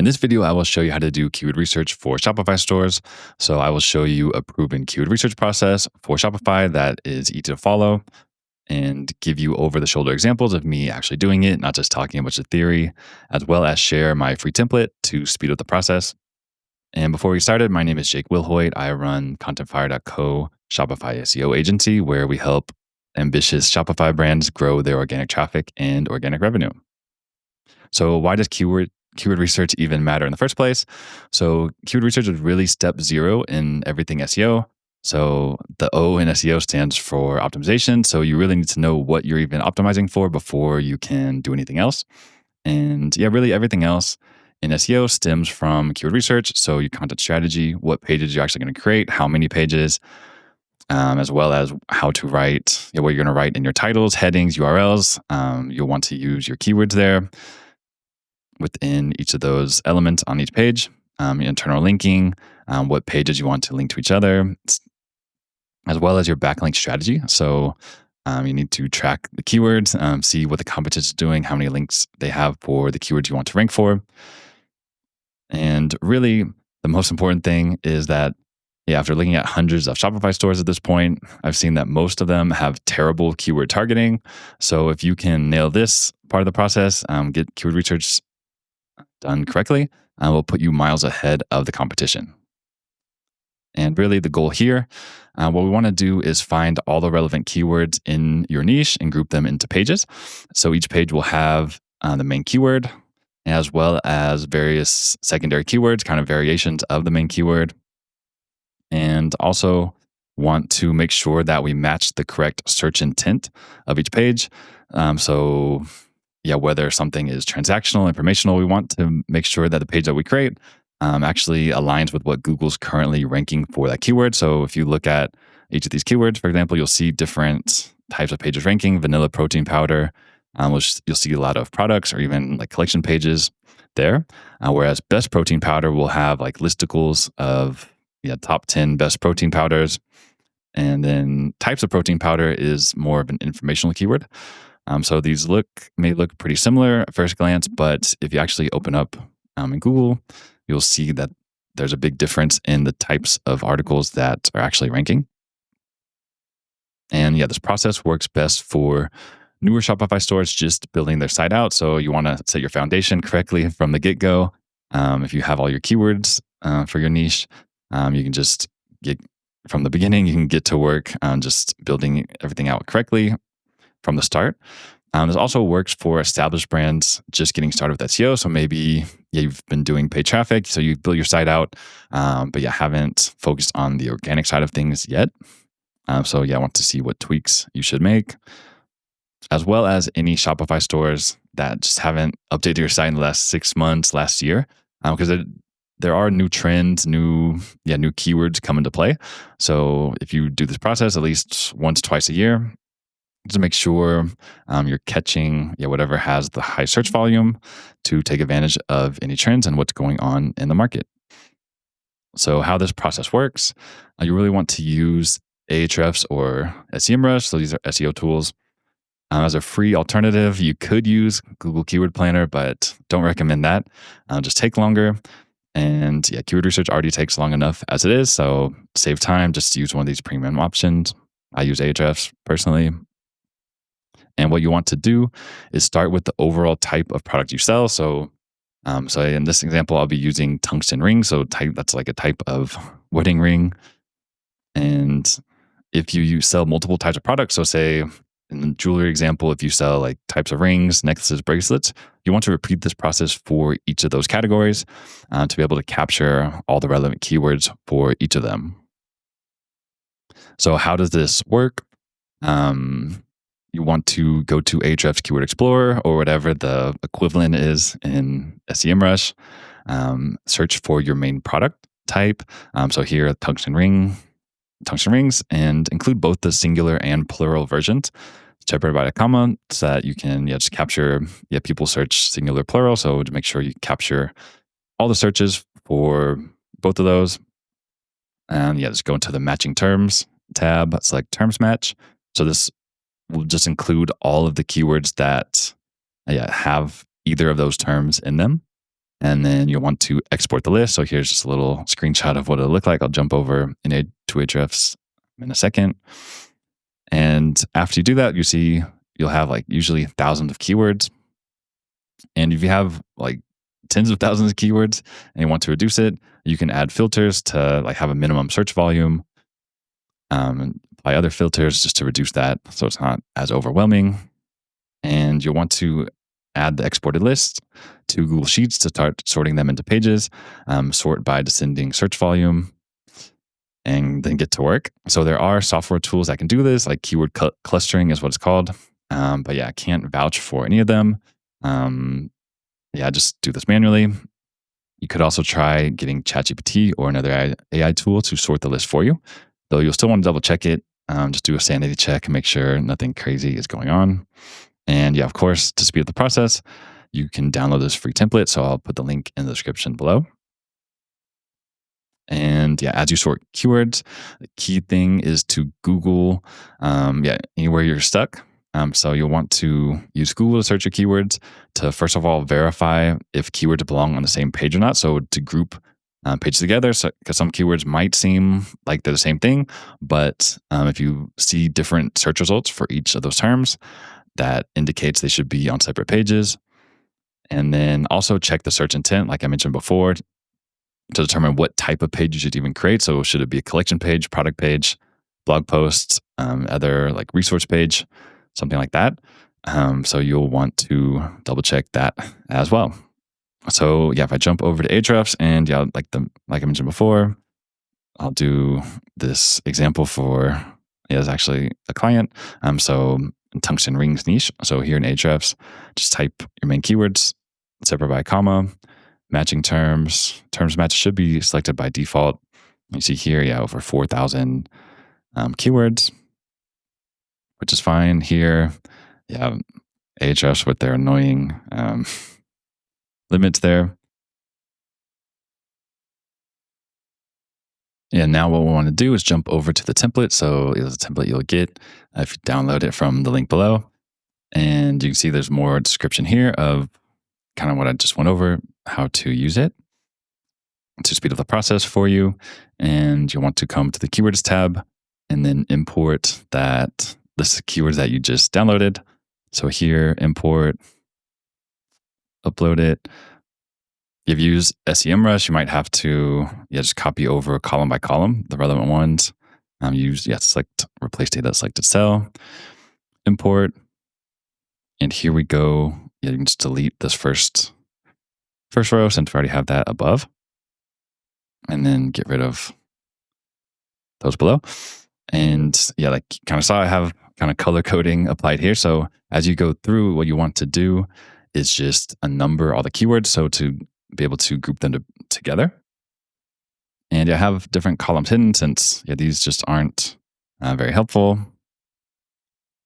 In this video, I will show you how to do keyword research for Shopify stores. So I will show you a proven keyword research process for Shopify that is easy to follow and give you over the shoulder examples of me actually doing it, not just talking a bunch of theory, as well as share my free template to speed up the process. And before we started, my name is Jake Wilhoit. I run ContentFire.co, Shopify SEO agency, where we help ambitious Shopify brands grow their organic traffic and organic revenue. So why does keyword research even matter in the first place? So keyword research is really step zero in everything SEO. So the O in SEO stands for optimization. So you really need to know what you're even optimizing for before you can do anything else. And yeah, really everything else in SEO stems from keyword research. So your content strategy, what pages you're actually going to create, how many pages, as well as how to write, what you're going to write in your titles, headings, URLs. You'll want to use your keywords there within each of those elements on each page, internal linking, what pages you want to link to each other, as well as your backlink strategy. So you need to track the keywords, see what the competition is doing, how many links they have for the keywords you want to rank for. And really, the most important thing is that after looking at hundreds of Shopify stores at this point, I've seen that most of them have terrible keyword targeting. So if you can nail this part of the process, get keyword research done correctly, will put you miles ahead of the competition. And really the goal here, what we want to do is find all the relevant keywords in your niche and group them into pages. So each page will have the main keyword as well as various secondary keywords, kind of variations of the main keyword. And also want to make sure that we match the correct search intent of each page. Whether something is transactional, informational, we want to make sure that the page that we create actually aligns with what Google's currently ranking for that keyword. So if you look at each of these keywords, for example, you'll see different types of pages ranking. Vanilla protein powder, you'll see a lot of products or even like collection pages there. Whereas best protein powder will have like listicles of top 10 best protein powders. And then types of protein powder is more of an informational keyword. So these may look pretty similar at first glance, but if you actually open up in Google, you'll see that there's a big difference in the types of articles that are actually ranking. And this process works best for newer Shopify stores just building their site out. So you want to set your foundation correctly from the get-go. If you have all your keywords for your niche, you can just get from the beginning, you can get to work on just building everything out correctly from the start. This also works for established brands just getting started with SEO. So maybe you've been doing paid traffic, so you build your site out, but you haven't focused on the organic side of things yet. I want to see what tweaks you should make, as well as any Shopify stores that just haven't updated your site in the last 6 months, last year, because there are new trends, new keywords come into play. So if you do this process at least once, twice a year, to make sure you're catching whatever has the high search volume to take advantage of any trends and what's going on in the market. So how this process works, you really want to use Ahrefs or SEMrush. So these are SEO tools. As a free alternative, you could use Google Keyword Planner, but don't recommend that. Just take longer. And keyword research already takes long enough as it is. So save time, just use one of these premium options. I use Ahrefs personally. And what you want to do is start with the overall type of product you sell. So in this example, I'll be using tungsten rings. So that's like a type of wedding ring. And if you sell multiple types of products, so say in the jewelry example, if you sell like types of rings, necklaces, bracelets, you want to repeat this process for each of those categories to be able to capture all the relevant keywords for each of them. So how does this work? You want to go to Ahrefs Keyword Explorer or whatever the equivalent is in SEMrush. Search for your main product type. So here, tungsten rings, and include both the singular and plural versions, separated by a comma, so that you can just capture. People search singular, plural. So to make sure you capture all the searches for both of those, and just go into the matching terms tab. Select terms match. So this will just include all of the keywords that have either of those terms in them. And then you'll want to export the list. So here's just a little screenshot of what it'll look like. I'll jump over to Ahrefs in a second. And after you do that, you see you'll have like usually thousands of keywords. And if you have like tens of thousands of keywords and you want to reduce it, you can add filters to like have a minimum search volume, and apply other filters just to reduce that so it's not as overwhelming. And you'll want to add the exported list to Google Sheets to start sorting them into pages, sort by descending search volume, and then get to work. So there are software tools that can do this, like keyword clustering is what it's called. But yeah, I can't vouch for any of them. Just do this manually. You could also try getting ChatGPT or another AI tool to sort the list for you, though you'll still want to double check it. Just do a sanity check and make sure nothing crazy is going on. And yeah, of course, to speed up the process, you can download this free template. So I'll put the link in the description below. And yeah, as you sort keywords, the key thing is to Google, anywhere you're stuck. So you'll want to use Google to search your keywords to, first of all, verify if keywords belong on the same page or not. So to group pages together, because some keywords might seem like they're the same thing, but if you see different search results for each of those terms, that indicates they should be on separate pages. And then also check the search intent, like I mentioned before, to determine what type of page you should even create. So should it be a collection page, product page, blog posts, other like resource page, something like that. So you'll want to double check that as well. So yeah, if I jump over to Ahrefs and like I mentioned before, I'll do this example for it's actually a client. So tungsten rings niche. So here in Ahrefs, just type your main keywords, separate by a comma, matching terms. Terms match should be selected by default. You see here, over 4,000 keywords, which is fine. Here, Ahrefs with their annoying limits there. And now what we want to do is jump over to the template. So it's a template you'll get if you download it from the link below. And you can see there's more description here of kind of what I just went over, how to use it to speed up the process for you. And you'll want to come to the keywords tab and then import this keywords that you just downloaded. So here, import, upload it. If you use SEMrush, you might have to just copy over column by column the relevant ones. Select replace data selected cell, import, and here we go. You can just delete this first row since we already have that above, and then get rid of those below. And like you kind of saw, I have kind of color coding applied here. So as you go through, what you want to do is just number all the keywords. So to be able to group them together. And I have different columns hidden since these just aren't very helpful.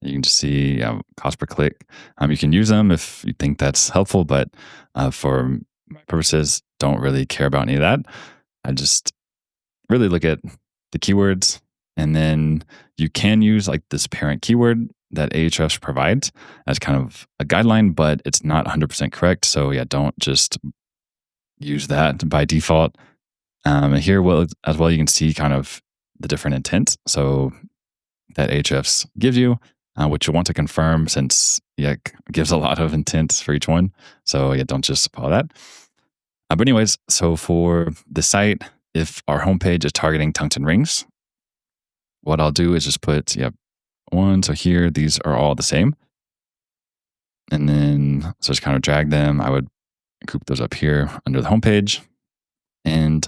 You can just see cost per click. You can use them if you think that's helpful, but for my purposes, don't really care about any of that. I just really look at the keywords, and then you can use like this parent keyword that Ahrefs provides as kind of a guideline, but it's not 100% correct. So don't just use that by default. And here, as well, you can see kind of the different intents. So that Ahrefs gives you, which you'll want to confirm since it gives a lot of intents for each one. So don't just follow that. But anyways, so for the site, if our homepage is targeting tungsten rings, what I'll do is just put one. So here, these are all the same. And then, so just kind of drag them. I would group those up here under the homepage. And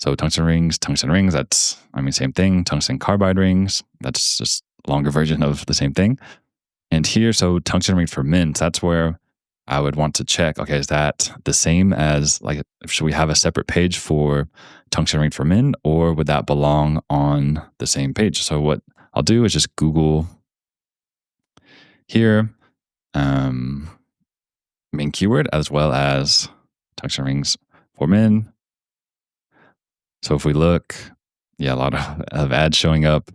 so tungsten rings, that's, same thing. Tungsten carbide rings, that's just a longer version of the same thing. And here, so tungsten rings for men, that's where I would want to check, okay, is that the same as, like, should we have a separate page for tungsten ring for men, or would that belong on the same page? So what I'll do is just Google here, main keyword, as well as tungsten rings for men. So if we look, a lot of ads showing up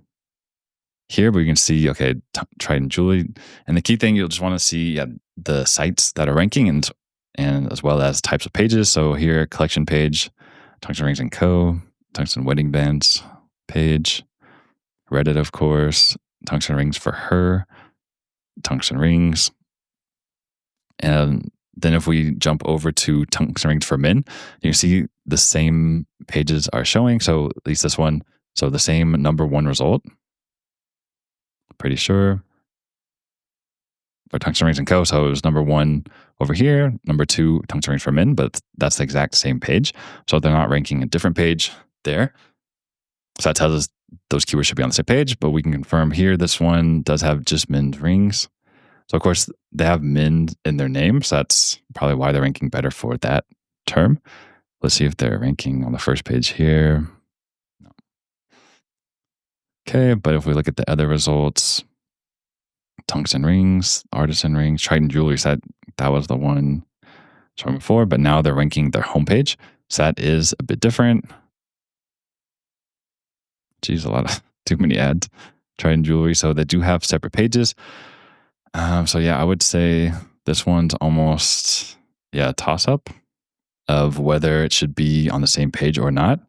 here, but you can see, okay, Trident Jewelry. And the key thing, you'll just want to see the sites that are ranking. and as well as types of pages. So here, collection page, Tungsten Rings and Co., Tungsten Wedding Bands page, Reddit, of course, Tungsten Rings for her, Tungsten Rings. And then if we jump over to Tungsten Rings for men, you can see the same pages are showing. So at least this one, so the same number one result, pretty sure, for Tungsten Rings and Co. So it was number one over here, number two, Tungsten Rings for men, but that's the exact same page. So they're not ranking a different page there. So that tells us those keywords should be on the same page, but we can confirm here this one does have just men's rings. So of course they have men in their name, so that's probably why they're ranking better for that term. Let's see if they're ranking on the first page here. No. Okay, but if we look at the other results, Tungsten Rings, Artisan Rings, Triton Jewelry set, that was the one shown before, but now they're ranking their homepage. So that is a bit different. Geez, a lot of too many ads. Triton Jewelry, so they do have separate pages. So yeah, I would say this one's almost a toss up of whether it should be on the same page or not.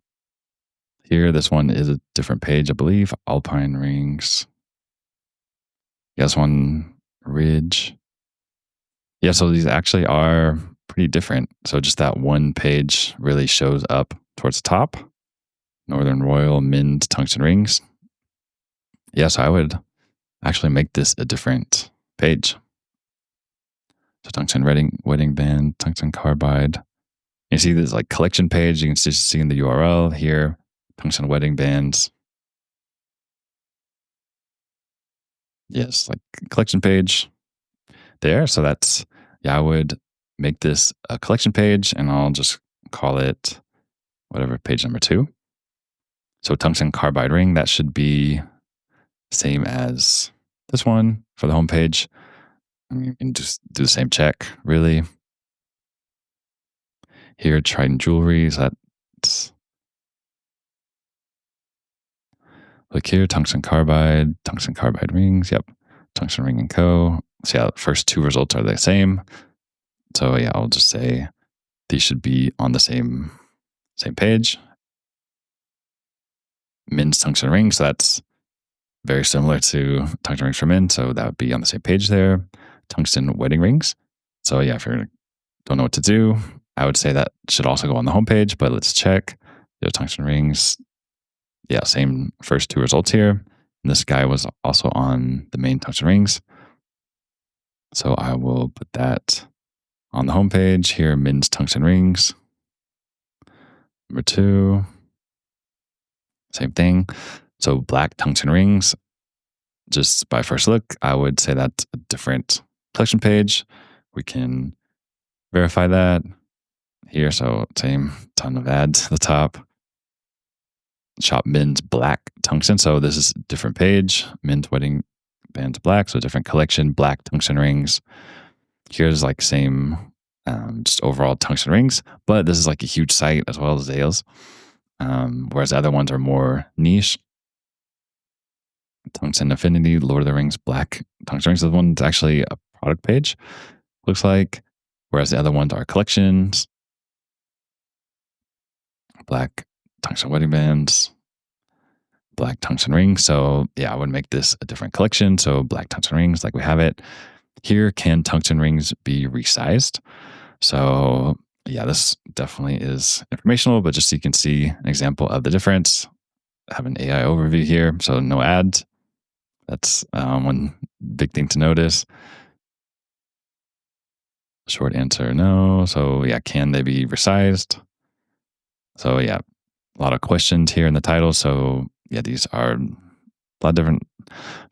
Here, this one is a different page, I believe. Alpine Rings. Yeah, this one, Ridge. Yeah, so these actually are pretty different. So just that one page really shows up towards the top. Northern Royal, Men's Tungsten Rings. Yeah, so I would actually make this a different page. So Tungsten Wedding Band, Tungsten Carbide. You see this like collection page. You can just see in the URL here, Tungsten Wedding Bands. Yes, like collection page there. So that's, I would make this a collection page and I'll just call it whatever, page number 2. So Tungsten Carbide Ring, that should be same as this one for the homepage. And you can just do the same check, really. Here, Triton Jewelry, so that's, look here, Tungsten Carbide Rings, yep. Tungsten Ring and Co. So the first 2 results are the same. So I'll just say these should be on the same page. Men's Tungsten Rings, so that's very similar to Tungsten Rings for Men, so that would be on the same page there. Tungsten Wedding Rings. So if you don't know what to do, I would say that should also go on the homepage, but let's check. Tungsten Rings. Yeah, same first 2 results here. And this guy was also on the main Tungsten Rings. So I will put that on the homepage here, Men's Tungsten Rings. Number 2. Same thing. So black Tungsten Rings. Just by first look, I would say that's a different collection page. We can verify that here. So same ton of ads at the top. Shop Men's Black Tungsten. So this is a different page. Men's Wedding Bands Black. So different collection, black Tungsten Rings. Here's like same, just overall Tungsten Rings. But this is like a huge site as well as Zales. Whereas the other ones are more niche. Tungsten Affinity, Lord of the Rings, Black Tungsten Rings. This one's actually a product page, looks like. Whereas the other ones are collections. Black Tungsten Wedding Bands, Black Tungsten Rings. So I would make this a different collection. So Black Tungsten Rings, like we have it. Here, can Tungsten Rings be resized? So this definitely is informational, but just so you can see an example of the difference. I have an AI overview here, so no ads. That's one big thing to notice. Short answer, no. So can they be resized? So a lot of questions here in the title. So these are a lot of different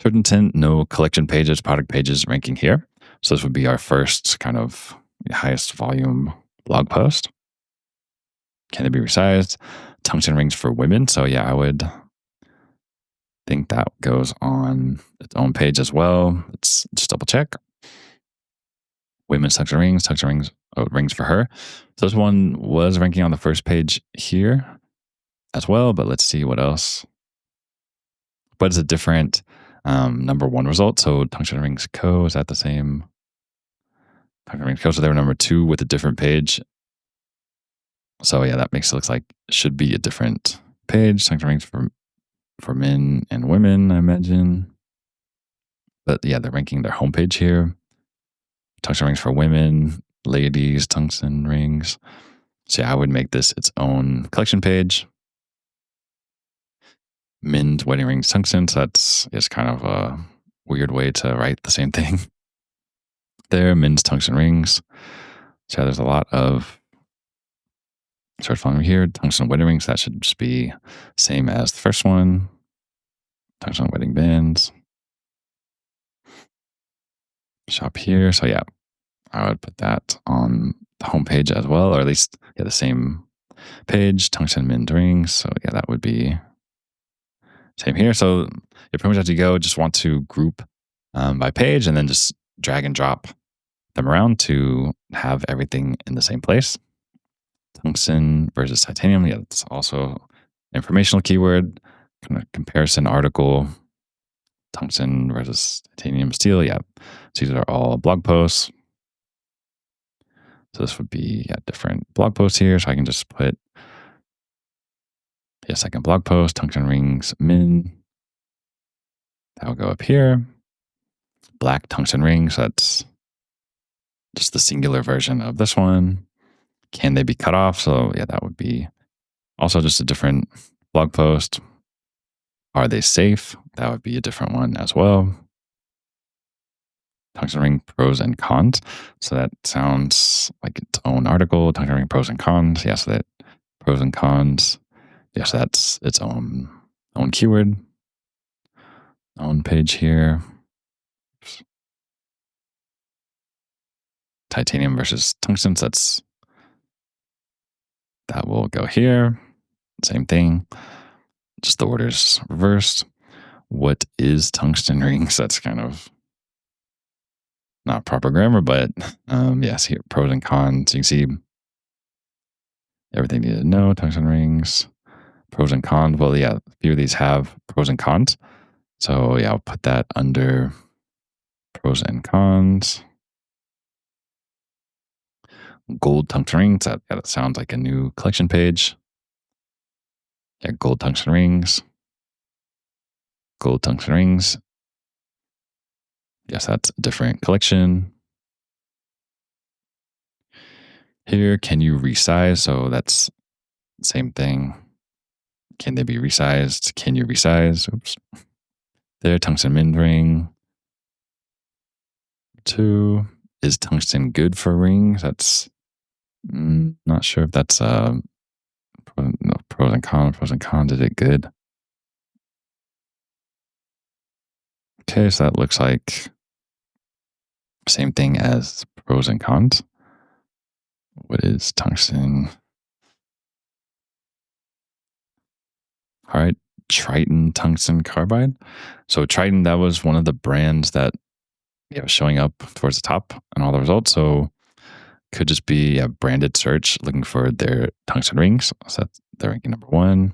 search intent, no collection pages, product pages ranking here. So this would be our first kind of highest volume blog post. Can they be resized? Tungsten Rings for women. So I would think that goes on its own page as well. Let's just double check. Women's Tungsten Rings, rings for her. So this one was ranking on the first page here as well, but let's see what else. But it's a different number 1 result. So Tungsten Rings Co. is that the same? Tungsten rings. So they were number 2 with a different page. So yeah, that makes it look like it should be a different page. Tungsten rings for men and women, I imagine. But yeah, they're ranking their homepage here. Tungsten rings for women, ladies, tungsten rings. So yeah, I would make this its own collection page. Men's wedding rings, tungsten. So that's just kind of a weird way to write the same thing. There, men's tungsten rings. So yeah, there's a lot of search volume here. Tungsten wedding rings. That should just be same as the first one. Tungsten wedding bands. Shop here. So yeah, I would put that on the homepage as well, or at least the same page. Tungsten men's rings. So yeah, that would be same here. So you pretty much have to go. Just want to group by page, and then just drag and drop them around to have everything in the same place. Tungsten versus titanium. Yeah, that's also informational keyword. Kind of comparison article. Tungsten versus titanium steel. Yeah. So these are all blog posts. So this would be different blog posts here. So I can just put a second blog post, tungsten rings min. That will go up here. Black tungsten rings. So that's just the singular version of this one. Can they be cut off? So yeah, that would be also just a different blog post. Are they safe? That would be a different one as well. Tungsten ring pros and cons. So that sounds like its own article. Tungsten ring pros and cons. Yeah, so that pros and cons. Yeah, so that's its own keyword. Own page here. Oops. Titanium versus tungsten. So that will go here. Same thing. Just the order's reversed. What is tungsten rings? That's kind of not proper grammar, but yes, here pros and cons. You can see everything you need to know. Tungsten rings, pros and cons. Well, yeah, a few of these have pros and cons. So yeah, I'll put that under pros and cons. Gold tungsten rings. That sounds like a new collection page. Yeah, gold tungsten rings. Gold tungsten rings. Yes, that's a different collection. Here, can you resize? So that's the same thing. Can they be resized? Can you resize? Oops. There, tungsten min ring. 2. Is tungsten good for rings? That's not sure if that's pros and cons. Pros and cons. Is it good? Okay, so that looks like same thing as pros and cons. What is tungsten? All right, Triton tungsten carbide. So Triton, that was one of the brands that was showing up towards the top in all the results. So could just be a branded search looking for their tungsten rings. So that's they're ranking number 1.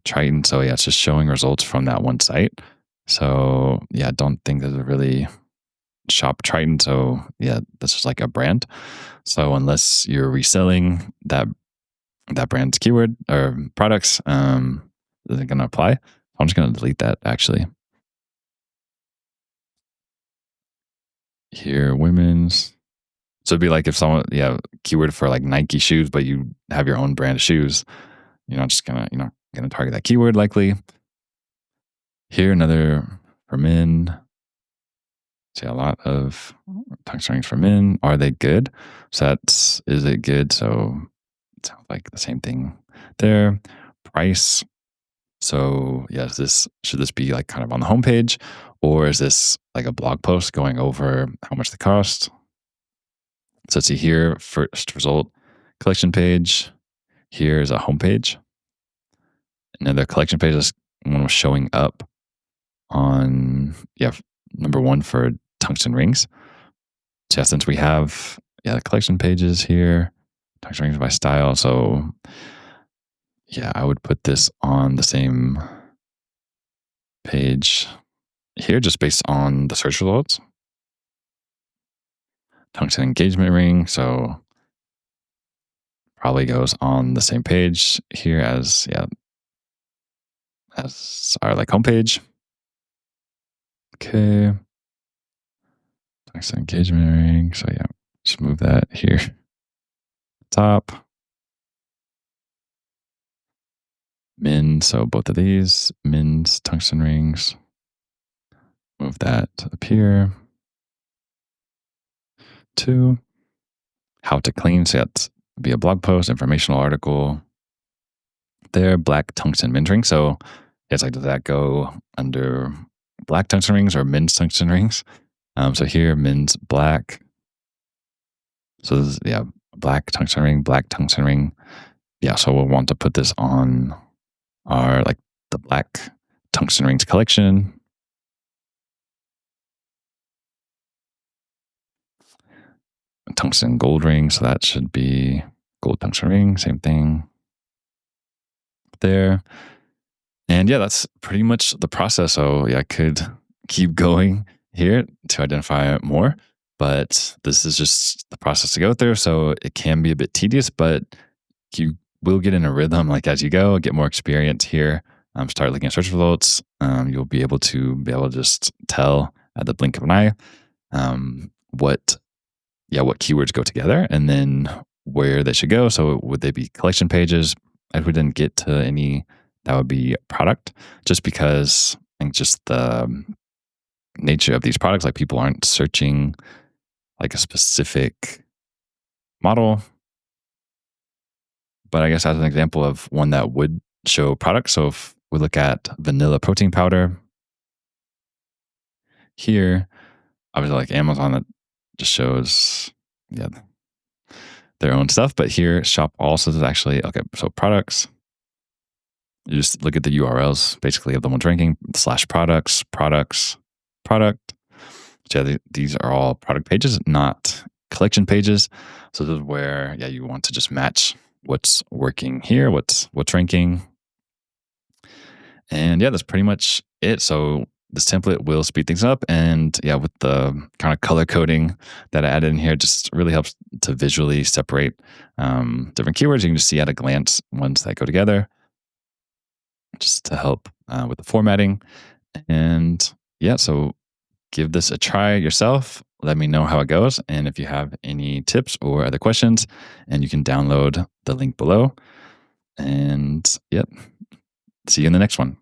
Triton. So yeah, it's just showing results from that one site. So yeah, I don't think there's a really shop Triton. So yeah, that's just like a brand. So unless you're reselling that brand's keyword or products, isn't going to apply. I'm just going to delete that actually. Here, women's. So it'd be like if someone, keyword for like Nike shoes, but you have your own brand of shoes. You're not just gonna, target that keyword likely. Here, another for men. See a lot of tungsten rings for men. Are they good? So is it good? So it sounds like the same thing there. Price. So yeah, should this be like kind of on the homepage, or is this like a blog post going over how much they cost? So let's see here, first result collection page. Here's a homepage. Another collection page is one was showing up on number 1 for tungsten rings. So since we have the collection pages here, tungsten rings by style. So I would put this on the same page here just based on the search results. tungsten engagement ring. So probably goes on the same page here as as our like homepage. Okay. Tungsten engagement ring. So yeah, just move that here. Top. Min. So both of these Min's tungsten rings. Move that up here. 2. How to clean. So that's be a blog post, informational article. There, black tungsten mint ring. So it's like, does that go under black tungsten rings or Min's tungsten rings? So here, Min's black. So this is, black tungsten ring. Yeah, so we'll want to put this on our like the black tungsten rings collection. Tungsten gold ring, so that should be gold tungsten ring, same thing there. And yeah, that's pretty much the process. So yeah, I could keep going here to identify more, but this is just the process to go through. So it can be a bit tedious, but you will get in a rhythm like as you go, get more experience here. Start looking at search results. You'll be able to just tell at the blink of an eye what keywords go together and then where they should go. So would they be collection pages? If we didn't get to any, that would be product, just because I think just the nature of these products, like people aren't searching like a specific model. But I guess as an example of one that would show products. So if we look at vanilla protein powder here, obviously like Amazon, that just shows, their own stuff. But here, shop also is actually, okay, so products, you just look at the URLs basically of the ones ranking /products, product. So yeah, these are all product pages, not collection pages. So this is where, you want to just match what's working here, what's ranking. And that's pretty much it. So this template will speed things up. And with the kind of color coding that I added in here, just really helps to visually separate different keywords. You can just see at a glance ones that go together, just to help with the formatting. And so give this a try yourself. Let me know how it goes. And if you have any tips or other questions, and you can download the link below. And see you in the next one.